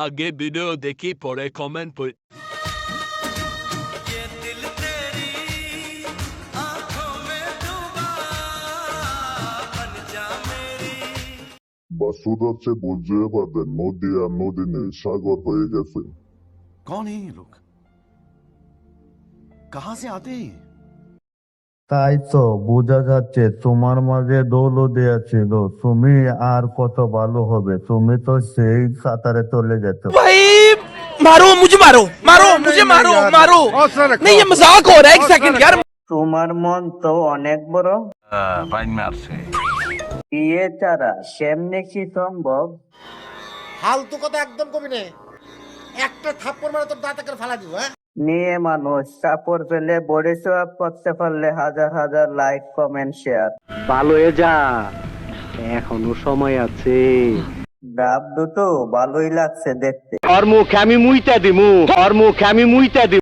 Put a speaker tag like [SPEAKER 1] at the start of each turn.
[SPEAKER 1] আগে ভিডিও দেখি পরে কমেন্ট পড়ি।
[SPEAKER 2] বাসুদ হচ্ছে বুঝিয়ে পাবেন নদী আর নদী নেই, সাগর হয়ে গেছে।
[SPEAKER 3] कौन है ये लोग? कहां से आते हैं?
[SPEAKER 4] তাই তো বোঝা যাচ্ছে তোমার মাঝে দৌলতে ছিল, তুমি আর কত ভালো হবে, তুমি তো সেই সাঁতারে চলে যেতে।
[SPEAKER 5] भाई मारो मुझे, मारो मारो मुझे, मारो मारो नहीं, ये मजाक हो रहा है। एक सेकंड यार।
[SPEAKER 6] তোমার মন তো অনেক বড়, বিয়ে ছাড়া সেমনি কি সম্ভব?
[SPEAKER 7] ফালতু কথা একদম কবি নে, একটা থাপ্পড় মারে তোর দাঁতে করে ফালা দিব। হ্যাঁ,
[SPEAKER 6] নিয়ে মানুষ সাপোর্ট পেলে বডি সোয়াপ করতে পারলে হাজার হাজার লাইক কমেন্ট শেয়ার।
[SPEAKER 8] ভালো হয়ে যা, এখনো সময় আছে।
[SPEAKER 6] ডাব দুটো ভালোই লাগছে দেখতে।
[SPEAKER 8] ওর মুখে আমি মুইতা দিমু, ওর মুখে আমি মুইতা দিব।